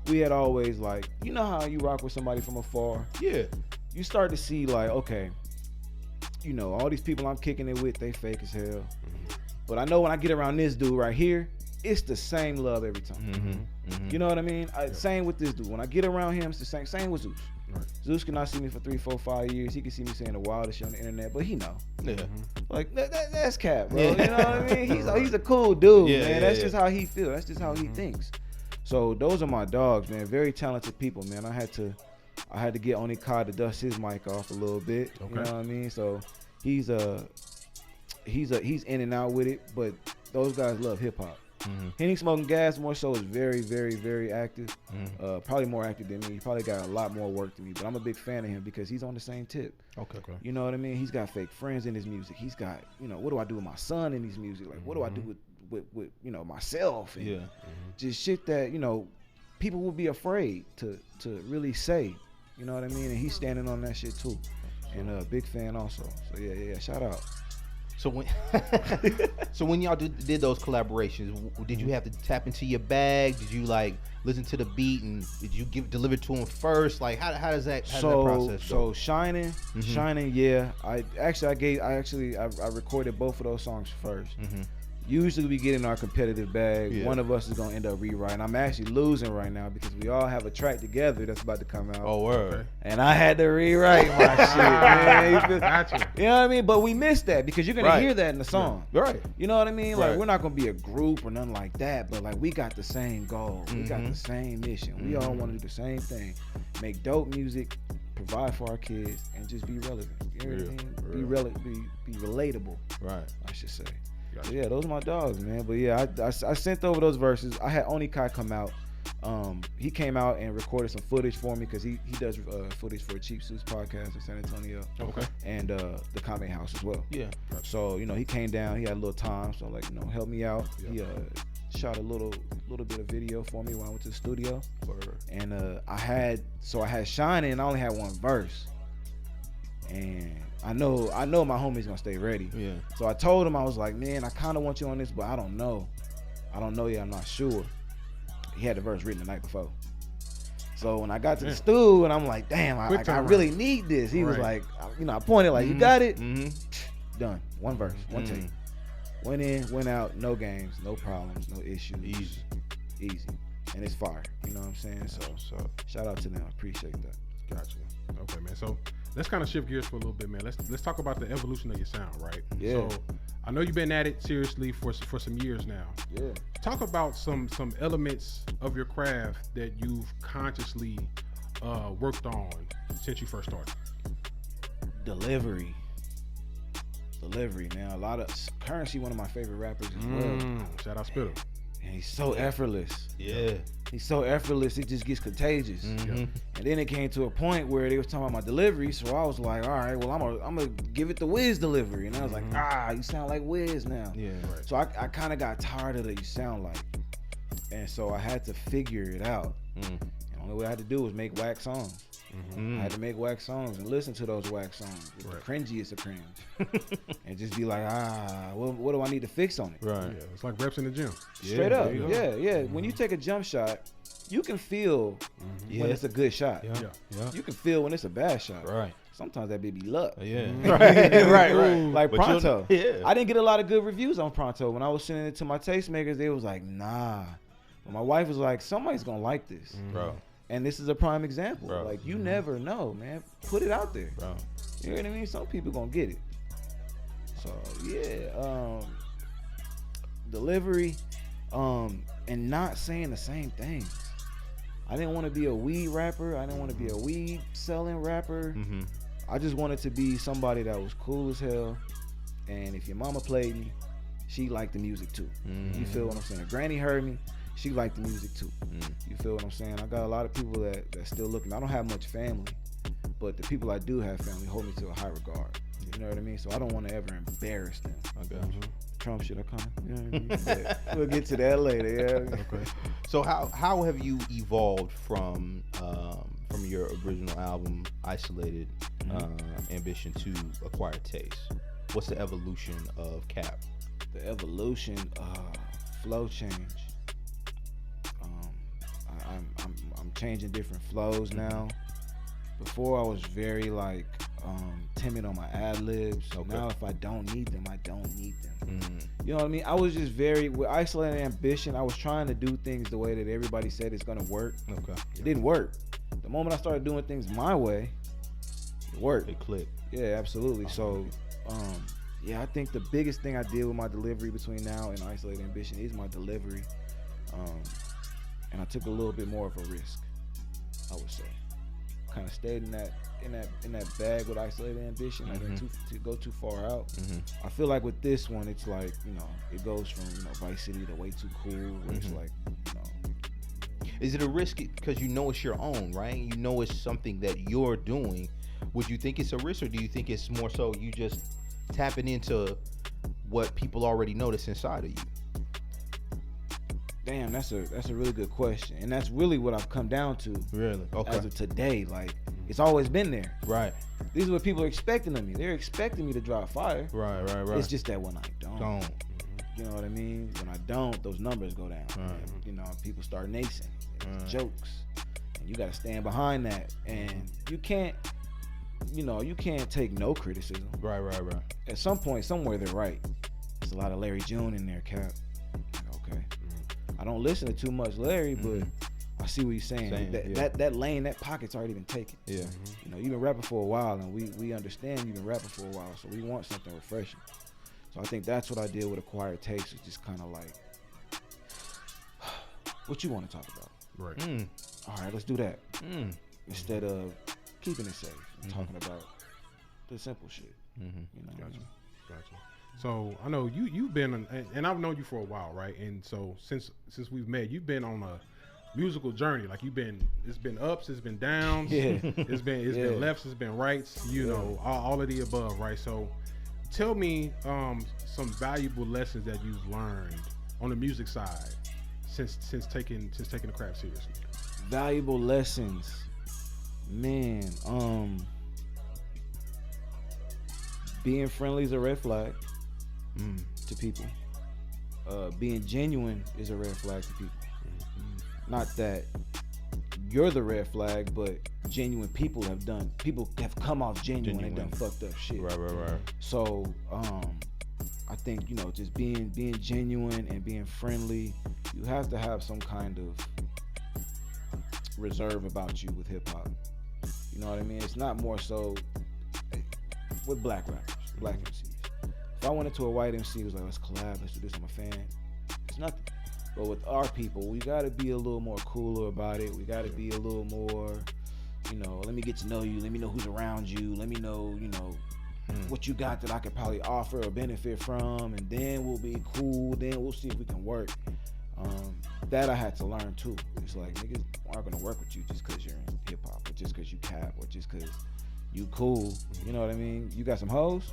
we had always how you rock with somebody from afar. Yeah. You start to see okay, all these people I'm kicking it with, they fake as hell. But I know when I get around this dude right here, it's the same love every time. You know what I mean? Same with this dude. When I get around him, it's the same. Same with Zeus. Right. Zeus cannot see me for 3, 4, 5 years. He can see me saying the wildest shit on the internet, but he know. Yeah. That's cap, bro. Yeah. You know what I mean? He's a cool dude, Yeah, man. yeah, That's yeah. just how he feels. That's just how he thinks. So those are my dogs, man. Very talented people, man. I had to get Oni Kai to dust his mic off a little bit. Okay. You know what I mean? So he's in and out with it, but those guys love hip hop. Henny Smoking Gas more so is very, very, very active. Probably more active than me. He probably got a lot more work than me, but I'm a big fan of him because he's on the same tip. Okay. You know what I mean? He's got fake friends in his music. He's got, what do I do with my son in his music? Like, what do I do with myself? And just shit that, people will be afraid to really say. You know what I mean? And he's standing on that shit too. And a big fan also. So yeah, shout out. So when y'all did those collaborations, did you have to tap into your bag? Did you like listen to the beat and did you deliver to him first? Like how does that process go? So Shining, yeah. I recorded both of those songs first. Usually we get in our competitive bag. Yeah. One of us is gonna end up rewriting. I'm actually losing right now because we all have a track together that's about to come out. Oh, word. And I had to rewrite my shit, man. Gotcha. You know what I mean? But we missed that because you're gonna hear that in the song. Yeah. Right. You know what I mean? Right. Like we're not gonna be a group or nothing like that, but like we got the same goal. We got the same mission. We all want to do the same thing. Make dope music, provide for our kids, and just be relevant. You know what I mean? Be relatable. Right. I should say. Gotcha. Yeah, those are my dogs, man. But yeah, I sent over those verses. I had Onikai come out. He came out and recorded some footage for me because he does footage for Cheap Suits podcast in San Antonio. Okay. And the Kame House as well. Yeah. So he came down. He had a little time. So like help me out. Yeah. He shot a little bit of video for me when I went to the studio. And I had Shining and I only had one verse. And I know my homie's gonna stay ready. Yeah. So I told him, I was like, man, I kind of want you on this, but I don't know yet. I'm not sure. He had the verse written the night before. So when I got to the stew and I'm like, damn, I really need this. He was like, I pointed like, you got it? Done. One verse, one take. Went in, went out, no games, no problems, no issues. Easy. And it's fire. You know what I'm saying? So shout out to them. I appreciate that. Gotcha. Okay, man. So let's kind of shift gears for a little bit, man. Let's talk about the evolution of your sound, right? Yeah. So I know you've been at it seriously for some years now. Yeah. Talk about some elements of your craft that you've consciously worked on since you first started. Delivery, man. A lot of Currency, one of my favorite rappers as well. Shout out Spitter. And he's so effortless. Yeah. He's so effortless, it just gets contagious. And then it came to a point where they was talking about my delivery, so I was like, all right, well, I'm gonna give it the Wiz delivery. And I was like, you sound like Wiz now. Yeah. Right. So I kind of got tired of the you sound like. And so I had to figure it out. And the only way I had to do was make whack songs. I had to make whack songs and listen to those whack songs with the cringiest of cringe. And just be like, what do I need to fix on it? Right. Yeah, it's like reps in the gym. Straight up. Yeah. When you take a jump shot, you can feel when it's a good shot. Yeah. You can feel when it's a bad shot. Right. Sometimes that baby luck. Yeah. Right. Like But Pronto. yeah. I didn't get a lot of good reviews on Pronto. When I was sending it to my tastemakers, they was like, nah. But my wife was like, somebody's gonna like this. Bro. And this is a prime example. Bro. Like, you never know, man. Put it out there. Bro. You know what I mean? Some people gonna get it. So yeah, delivery, and not saying the same things. I didn't want to be a weed rapper. I didn't want to be a weed selling rapper. I just wanted to be somebody that was cool as hell. And if your mama played me, she liked the music too. You feel what I'm saying? Granny heard me. She liked the music too. You feel what I'm saying? I got a lot of people that still look at me. I don't have much family, but the people I do have family hold me to a high regard. You know what I mean? So I don't want to ever embarrass them. I got you. Trump shit are coming. You know what I mean? But we'll get to that later. Yeah. Okay. So how have you evolved from your original album, Isolated Ambition, to Acquired Taste? What's the evolution of Cap? The evolution, flow change. I'm changing different flows now. Before I was very like timid on my ad libs. So now if I don't need them, I don't need them. You know what I mean? I was just with Isolated Ambition, I was trying to do things the way that everybody said it's gonna work. It didn't work. The moment I started doing things my way, it worked. It clicked. Yeah, absolutely. So I think the biggest thing I did with my delivery between now and Isolated Ambition is my delivery. And I took a little bit more of a risk, I would say. kind of stayed in that bag with isolated ambition. I didn't to go too far out. I feel like with this one, it's like, you know, it goes from, you know, Vice City to Way Too Cool, where it's like, you know. Is it a risk because you know it's your own, right? You know it's something that you're doing. Would you think it's a risk, or do you think it's more so you just tapping into what people already notice inside of you? Damn, that's a really good question, and that's really what I've come down to. Really? Okay. As of today, like, it's always been there. Right. These are what people are expecting of me. They're expecting me to drop fire. Right. It's just that when I don't. You know what I mean? When I don't, those numbers go down. Right. And, you know, people start nasing. Jokes. And you got to stand behind that. And you can't, you know, you can't take no criticism. Right. At some point, somewhere, they're right. There's a lot of Larry June in there, Cap. Okay. I don't listen to too much Larry, but I see what you're saying. That lane, that pocket's already been taken. Yeah. You know, you've been rapping for a while, and we understand you've been rapping for a while, so we want something refreshing. So I think that's what I did with Acquired Tastes, is just kind of like, what you want to talk about? Right. All right, let's do that. Instead of keeping it safe and talking about the simple shit. You know. Gotcha. So I know you've been, and I've known you for a while, right? And so since we've met, you've been on a musical journey. Like it's been ups, it's been downs. Yeah. It's been lefts, it's been rights. You know, all of the above, right? So tell me some valuable lessons that you've learned on the music side since taking the craft seriously. Valuable lessons, man. Being friendly is a red flag to people. Being genuine is a red flag to people. Not that you're the red flag, but genuine people have come off genuine and done fucked up shit. Right. So I think, you know, just being genuine and being friendly, you have to have some kind of reserve about you with hip hop. You know what I mean? It's not more so with black rappers, black MCs. If I went into a white MC who was like, let's collab, let's do this, I'm a fan, it's nothing. But with our people, we gotta be a little more cooler about it. We gotta be a little more, you know, let me get to know you, let me know who's around you, let me know, you know, what you got that I could probably offer or benefit from, and then we'll be cool, then we'll see if we can work. That I had to learn too. It's like, niggas aren't gonna work with you just cause you're in hip hop, or just cause you cap, or just cause you cool. You know what I mean? You got some hoes,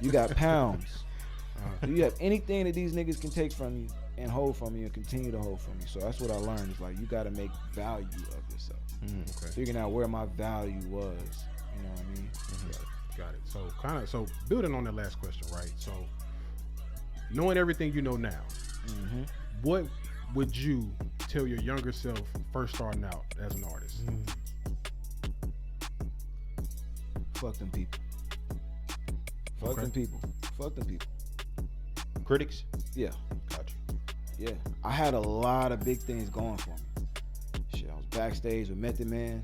you got pounds. Do you have anything that these niggas can take from you and hold from you and continue to hold from you? So that's what I learned. Is like, you got to make value of yourself. Okay. Figuring out where my value was. You know what I mean? Got it. So building on that last question, right? So knowing everything you know now, what would you tell your younger self first starting out as an artist? Fuck them people. Fuck them people. Fuck them people. Critics? Yeah. Gotcha. Yeah. I had a lot of big things going for me. Shit, I was backstage with Method Man.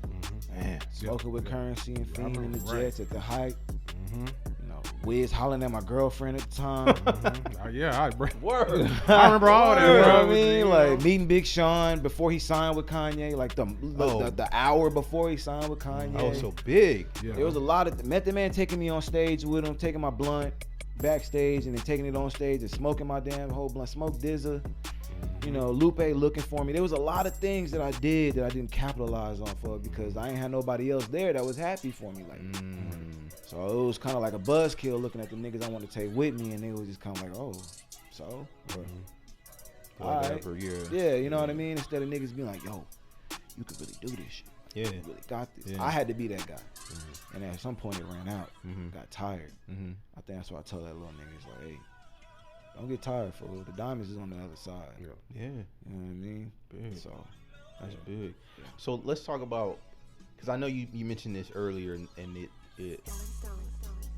Man, smoking with Currency and Fiend in the Jets at the height. You know, Wiz hollering at my girlfriend at the time. Yeah, Word. I remember all that, You know bro. what I mean? Like meeting Big Sean before he signed with Kanye, like the hour before he signed with Kanye. Oh, so big. Yeah. There was a lot of Method Man taking me on stage with him, taking my blunt backstage and then taking it on stage and smoking my damn whole blunt. Smoke Dizza. You know, Lupe looking for me. There was a lot of things that I did that I didn't capitalize off of because I ain't had nobody else there that was happy for me. Like, so it was kind of like a buzzkill looking at the niggas I wanted to take with me, and they was just kind of like, oh, so, all right. Yeah, you know what I mean. Instead of niggas being like, yo, you could really do this shit. Yeah, you really got this. Yeah. I had to be that guy, and at some point it ran out. Got tired. I think that's why I told that little nigga, it's like, hey, don't get tired, fool. The diamonds is on the other side. Yeah. You know what I mean? Big. So That's big. Yeah. So let's talk about, because I know you mentioned this earlier, and it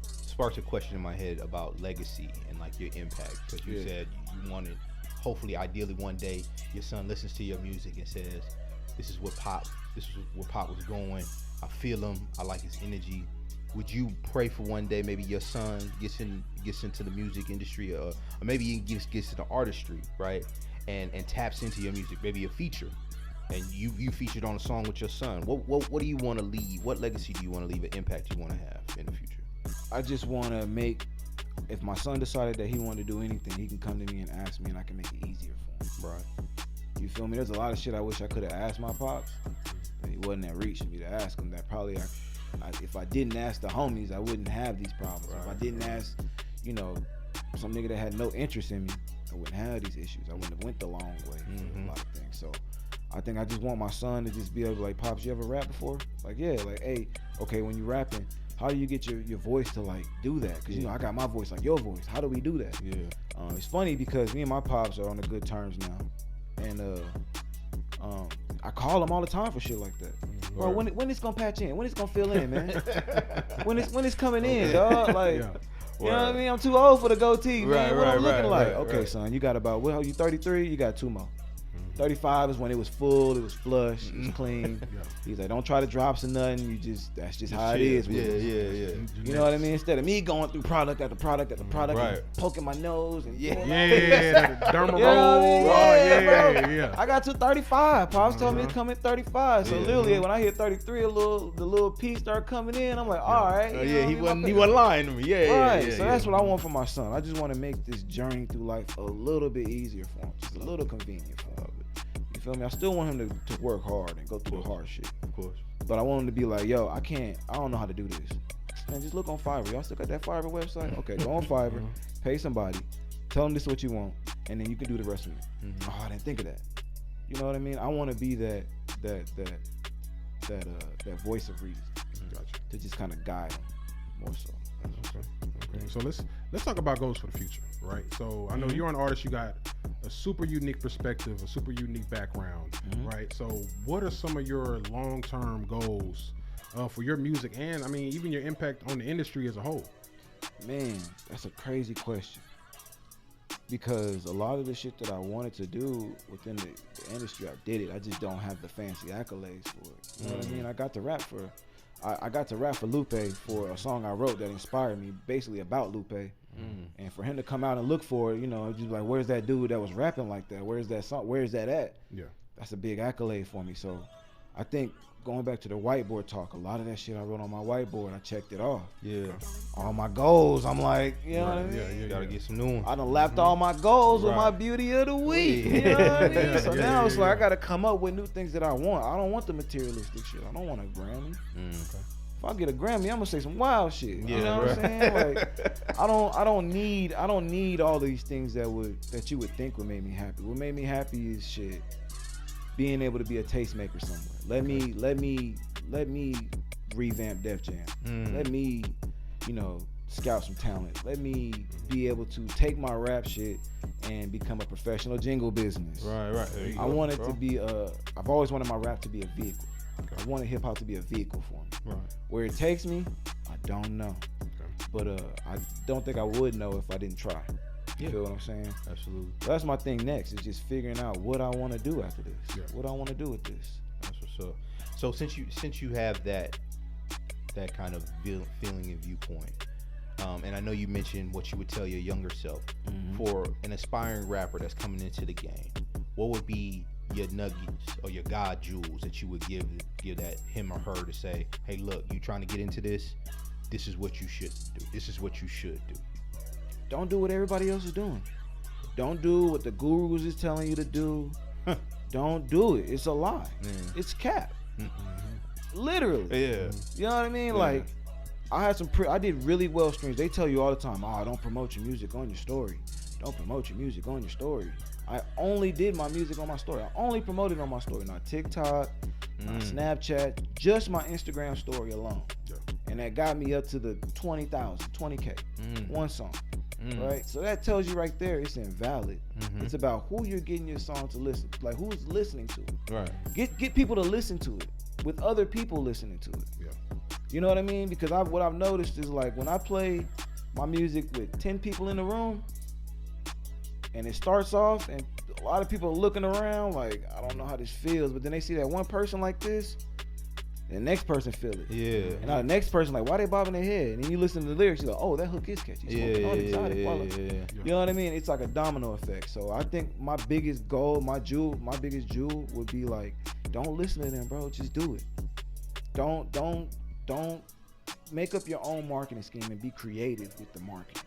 sparks a question in my head about legacy and like your impact. Because you said you wanted, hopefully, ideally, one day your son listens to your music and says, this is where Pop was going. I feel him. I like his energy. Would you pray for one day maybe your son gets into the music industry, or maybe he gets into artistry, right? And taps into your music, maybe a feature, and you featured on a song with your son. What do you want to leave? What legacy do you want to leave? An impact you want to have in the future? I just want to make. If my son decided that he wanted to do anything, he can come to me and ask me, and I can make it easier for him. Right. You feel me? There's a lot of shit I wish I could have asked my pops, but he wasn't at reach for me to ask him. That probably, if I didn't ask the homies, I wouldn't have these problems. If I didn't ask, some nigga that had no interest in me, I wouldn't have these issues. I wouldn't have went the long way for a lot of things. So I think I just want my son to just be able to, like, Pops, you ever rap before? Like, yeah, like, hey, okay, when you rapping, how do you get your voice to, like, do that? Because, I got my voice like your voice. How do we do that? Yeah. It's funny because me and my pops are on the good terms now. And I call him all the time for shit like that. Bro, when it's gonna patch in? When it's gonna fill in, man? when it's coming in, dog? Like, you know what I mean? I'm too old for the goatee, man. What I'm looking like? Okay, son, you got about, well, you 33? You got 2 more. 35 is when it was full, it was flush, it was clean. He's like, don't try to drops or nothing. That's just how it is. Yeah. You know what I mean? Instead of me going through product after product after product, and poking my nose and the derma roll. Yeah. I got to 35. Pops told me to come in 35. So literally, when I hit 33, the little piece started coming in. I'm like, all right. He wasn't lying to me. So that's what I want for my son. I just want to make this journey through life a little bit easier for him, just a little convenient for him. You feel me? I still want him to work hard and go through the hard shit. Of course. But I want him to be like, yo, I don't know how to do this. Man, just look on Fiverr. Y'all still got that Fiverr website? Okay, go on Fiverr, pay somebody, tell them this is what you want, and then you can do the rest of it. Oh, I didn't think of that. You know what I mean? I want to be that voice of reason. Gotcha. To just kind of guide them more so. Okay. So let's talk about goals for the future, right? So I know you're an artist. You got a super unique perspective, a super unique background, right? So what are some of your long-term goals for your music, and I mean even your impact on the industry as a whole? Man, that's a crazy question. Because a lot of the shit that I wanted to do within the industry, I did it. I just don't have the fancy accolades for it. You know what I mean? I got to rap for Lupe for a song I wrote that inspired me, basically about Lupe. And for him to come out and look for it, just like, where's that dude that was rapping like that? Where's that song? Where's that at? Yeah. That's a big accolade for me. So I think going back to the whiteboard talk, a lot of that shit I wrote on my whiteboard, I checked it off. Yeah. All my goals, I'm like, you know what I mean? Yeah, you gotta get some new ones. I done lapped all my goals with my beauty of the week. You know what I mean? So now it's like I gotta come up with new things that I want. I don't want the materialistic shit. I don't want a Grammy. If I get a Grammy, I'm gonna say some wild shit. You know what I'm saying? Like, I don't need all these things that you would think would make me happy. What made me happy is shit. Being able to be a tastemaker somewhere. Let me revamp Def Jam. Let me, scout some talent. Let me be able to take my rap shit and become a professional jingle business. Right. There you I go, want it bro. to be I've always wanted my rap to be a vehicle. I wanted hip hop to be a vehicle for me. Right. Where it takes me, I don't know. But I don't think I would know if I didn't try. You feel what I'm saying? Absolutely. So that's my thing next, is just figuring out what I want to do after this. Yeah. What I want to do with this. That's what's up. So since you have that kind of feeling and viewpoint, and I know you mentioned what you would tell your younger self, for an aspiring rapper that's coming into the game, what would be your nuggets or your God jewels that you would give that him or her to say, hey, look, you trying to get into this? This is what you should do. This is what you should do. Don't do what everybody else is doing. Don't do what the gurus is telling you to do. Don't do it. It's a lie. It's cap. Literally. Yeah. You know what I mean? Like, I had I did really well streams. They tell you all the time, don't promote your music on your story. Don't promote your music on your story. I only did my music on my story. I only promoted on my story. Not TikTok, not Snapchat, just my Instagram story alone. Yeah. And that got me up to the 20,000, 20K, one song. Right? So that tells you right there it's invalid. It's about who you're getting your song to listen to. Like, who's listening to it. Right. Get people to listen to it with other people listening to it. Yeah. You know what I mean? Because what I've noticed is, like, when I play my music with 10 people in the room and it starts off and a lot of people are looking around like, I don't know how this feels, but then they see that one person like this, The next person feel it. Yeah. And now the next person like, why they bobbing their head? And then you listen to the lyrics, you're like, oh, that hook is catchy. Yeah. You know what I mean? It's like a domino effect. So I think my biggest goal, my biggest jewel would be like, don't listen to them, bro. Just do it. Don't make up your own marketing scheme and be creative with the marketing.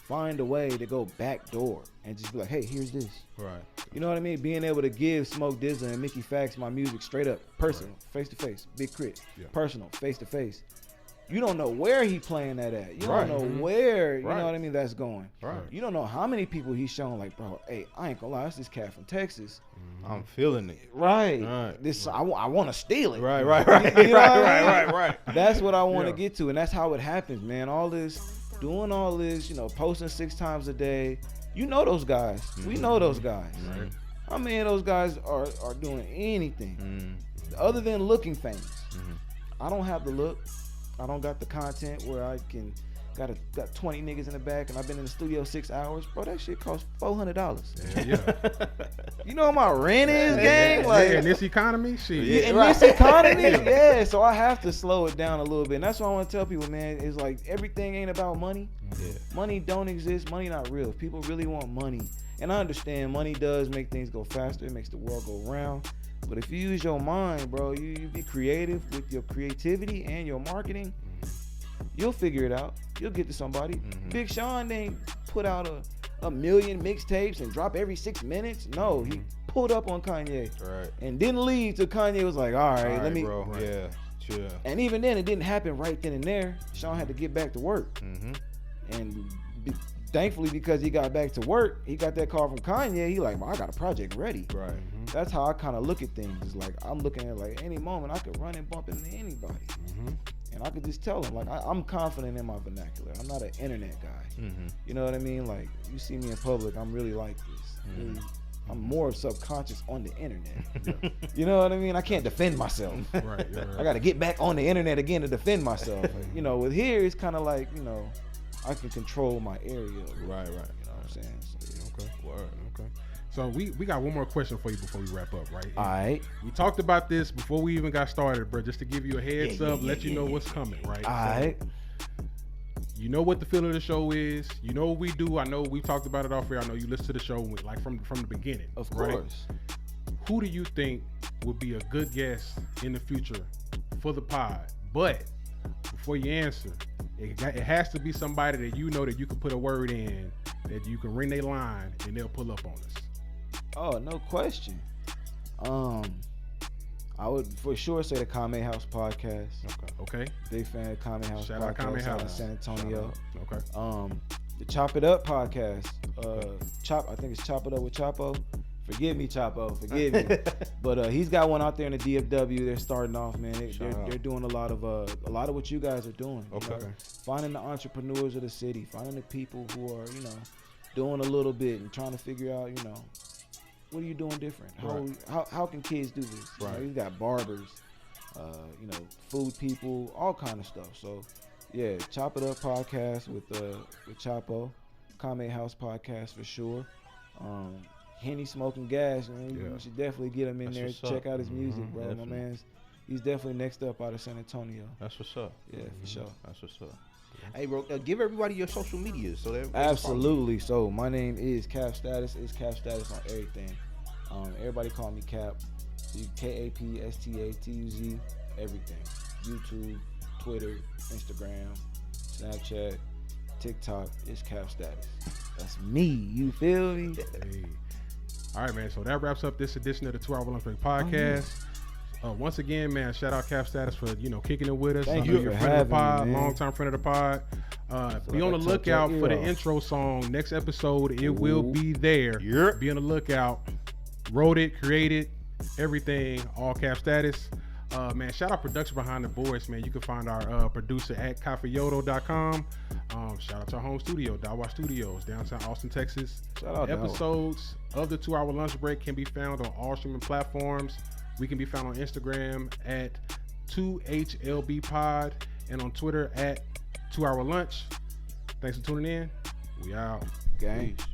Find a way to go backdoor and just be like, hey, here's this. Right. You know what I mean? Being able to give Smoke Dizzle and Mickey Fax my music straight up, personal, face to face, Big Crit, personal, face to face. You don't know where he playing that at. You don't know where, you know what I mean, that's going. Right. You don't know how many people he's shown like, bro, hey, I ain't gonna lie, it's this cat from Texas. I'm feeling it. Right. This I want to steal it. Right. You know what I mean? Right. That's what I want to get to, and that's how it happens, man. All this, doing all this, you know, posting 6 times a day. You know those guys. We know those guys. Right. How many of those guys are doing anything other than looking famous? I don't have the look. I don't got the content where I can got 20 niggas in the back and I've been in the studio 6 hours. Bro, that shit costs $400. Yeah. You know what my rent is, gang? Like in this economy, shit. in this economy, yeah. So I have to slow it down a little bit. And that's what I want to tell people, man. Is like everything ain't about money. Yeah. Money don't exist. Money not real. If people really want money, and I understand money does make things go faster. It makes the world go round. But if you use your mind, bro, you be creative with your creativity and your marketing, you'll figure it out. You'll get to somebody. Big Sean didn't put out a million mixtapes and drop every 6 minutes. No, he pulled up on Kanye and didn't leave till Kanye was like, all right, let me. Bro. Yeah, chill. And even then, it didn't happen right then and there. Sean had to get back to work. And thankfully, because he got back to work, he got that call from Kanye. He like, I got a project ready. Right. That's how I kind of look at things. It's like I'm looking at like any moment I could run and bump into anybody, and I could just tell them like I'm confident in my vernacular. I'm not an internet guy. You know what I mean? Like you see me in public, I'm really like this. Really, I'm more subconscious on the internet. You know what I mean? I can't defend myself. Right. I got to get back on the internet again to defend myself. Like, you know, with here it's kind of like, you know, I can control my area. Right. You know what I'm saying? So, Okay. Word. Okay. So we got one more question for you before we wrap up, right? all right. We talked about this before we even got started, bro. Just to give you a heads up, let you know what's coming, right? All right. You know what the feel of the show is. You know what we do. I know we've talked about it off here. I know you listen to the show like from the beginning. Of right? course. Who do you think would be a good guest in the future for the pod? But before you answer, it has to be somebody that you know that you can put a word in, that you can ring their line, and they'll pull up on us. Oh, no question. I would for sure say the Kame House podcast. Okay. Big fan of Kame House Shout out podcast Kame out in House. San Antonio. Okay. The Chop It Up podcast. I think it's Chop It Up with Chapo. Forgive me, Chapo. Forgive me. But he's got one out there in the DFW. They're starting off, man. They're doing a lot of what you guys are doing. Okay. You know? Finding the entrepreneurs of the city, finding the people who are, you know, doing a little bit and trying to figure out, you know, what are you doing different? How can kids do this? You know, he's got barbers, you know, food people, all kind of stuff. So yeah, Chop It Up podcast with Chapo, Kame House podcast for sure. Henny Smoking Gas, man. You should definitely get him in there. Check out his music, bro. Definitely. My man's he's definitely next up out of San Antonio. That's what's up. Yeah, for sure. That's what's up. Hey, bro, give everybody your social medias so that absolutely. So my name is Kapstatus. It's Kapstatus on everything. Everybody call me Cap. KAPSTATUZ. Everything. YouTube, Twitter, Instagram, Snapchat, TikTok. It's Kapstatus. That's me. You feel me? Hey. All right, man. So that wraps up this edition of the 2 Hour Lunch Break podcast. Once again, man, shout out Kapstatus for kicking it with us. Thank you for for friend of the pod, having me, man. long-time friend of the pod. Be on the lookout for the intro song. Next episode, it will be there. Be on the lookout. Wrote it, created, everything, all Kapstatus. Man, shout out production behind the boards, man. You can find our producer at cafeyoto.com. Shout out to our home studio, Dawa Studios, downtown Austin, Texas. Shout out Episodes of the 2 Hour Lunch Break can be found on all streaming platforms. We can be found on Instagram at 2HLBpod and on Twitter at 2 Hour Lunch. Thanks for tuning in. We out. Gang. Peace.